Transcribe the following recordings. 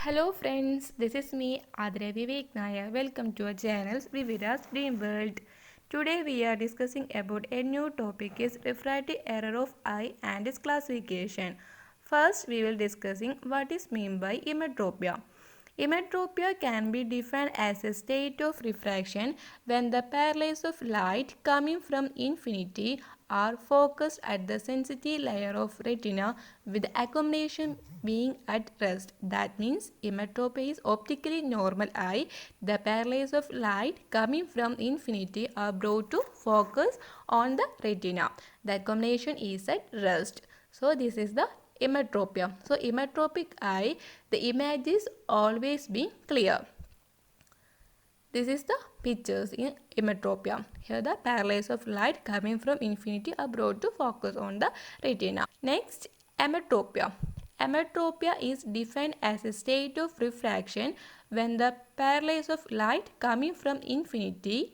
Hello friends, this is me Adre Vivek Nair. Welcome to our channel Vivira's Dream World. Today we are discussing about a new topic is refractive error of eye and its classification. First we will discussing what is meant by emmetropia. Emmetropia can be defined as a state of refraction when the parallels of light coming from infinity are focused at the sensitive layer of retina with accumulation being at rest. That means emmetropia is optically normal eye. The parallels of light coming from infinity are brought to focus on the retina. The accumulation is at rest. So this is the emmetropia. So emmetropic eye, the image is always being clear. This is the pictures in emmetropia. Here the parallels of light coming from infinity are brought to focus on the retina. Next, emmetropia. Emmetropia is defined as a state of refraction when the parallels of light coming from infinity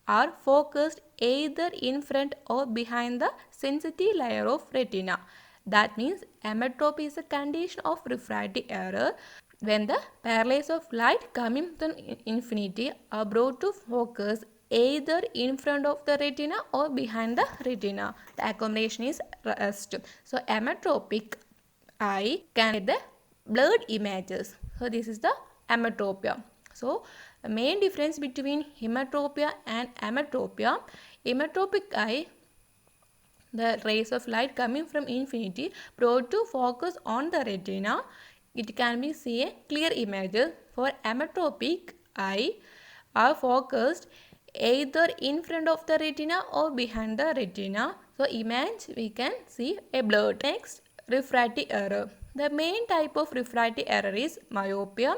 are focused either in front or behind the sensitive layer of retina. That means emmetropy is a condition of refractive error when the parallels of light coming from infinity are brought to focus either in front of the retina or behind the retina. The accumulation is rest. So emmetropic eye can get the blurred images. So this is the emmetropia. So the main difference between emmetropia and emmetropia, emmetropic eye, the rays of light coming from infinity brought to focus on the retina, it can be see a clear image. For emmetropic eye are focused either in front of the retina or behind the retina. So image we can see a blurred. Next, refractive error. The main type of refractive error is myopia,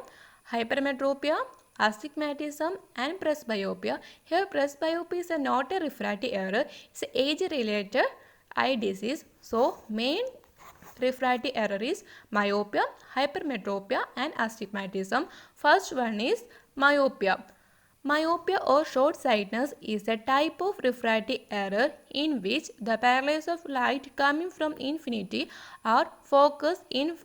hypermetropia, astigmatism and presbyopia. Here presbyopia is not a refractive error, it's age-related eye disease. So main refractive error is myopia, hypermetropia and astigmatism. First one is myopia. Myopia or short-sightedness is a type of refractive error in which the parallels of light coming from infinity are focused in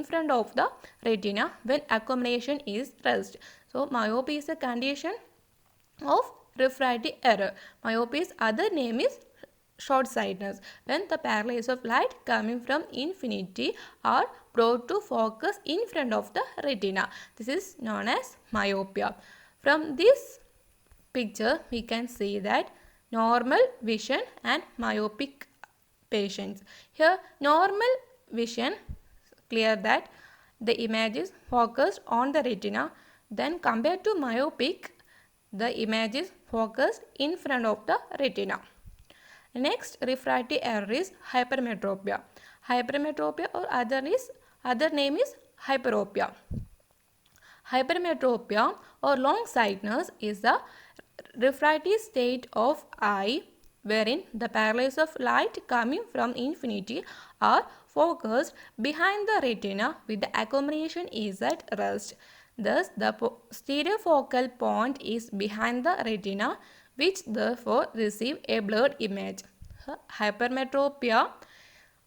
front of the retina when accumulation is rest. So myopia is a condition of refractive error. Myopia's other name is short-sightedness when the parallels of light coming from infinity are brought to focus in front of the retina. This is known as myopia. From this picture we can see that normal vision and myopic patients. Here normal vision, clear that the image is focused on the retina, then compared to myopic the image is focused in front of the retina. Next refractive error is hypermetropia. Hypermetropia or other name is hyperopia. Hypermetropia or long-sightedness is the refractive state of eye wherein the parallels of light coming from infinity are focused behind the retina with the accumulation is at rest. Thus, the stereofocal point is behind the retina, which therefore receive a blurred image. Hypermetropia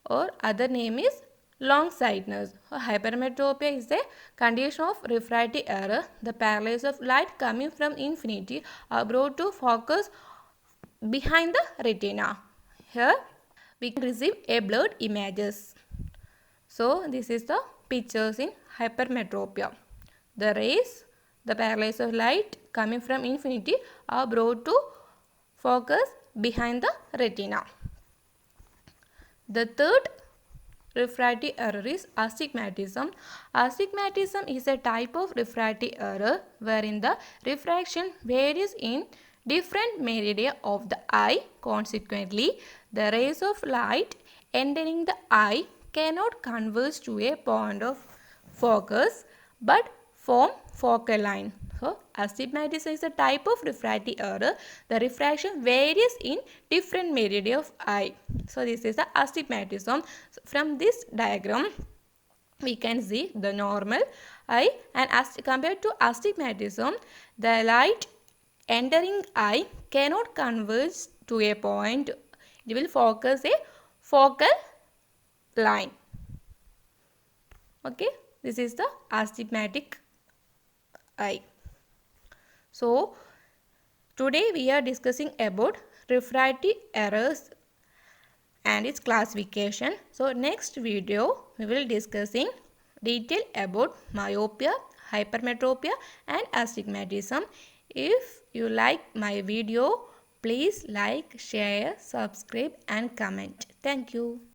or other name is long-sightedness. Hypermetropia is a condition of refractive error. The parallels of light coming from infinity are brought to focus behind the retina. Here we can receive a blurred images. So this is the pictures in hypermetropia. The rays, the parallels of light coming from infinity are brought to focus behind the retina. The third refractive error is astigmatism. Astigmatism is a type of refractive error wherein the refraction varies in different meridia of the eye. Consequently, the rays of light entering the eye cannot converge to a point of focus but form focal line. So, astigmatism is a type of refractive error. The refraction varies in different meridia of eye. So, this is the astigmatism. So, from this diagram, we can see the normal eye and compared to astigmatism, the light entering eye cannot converge to a point. It will focus a focal line. Okay. This is the astigmatic eye. So today we are discussing about refractive errors and its classification. So next video we will discussing detail about myopia, hypermetropia and astigmatism. If you like my video, please like, share, subscribe and comment. Thank you.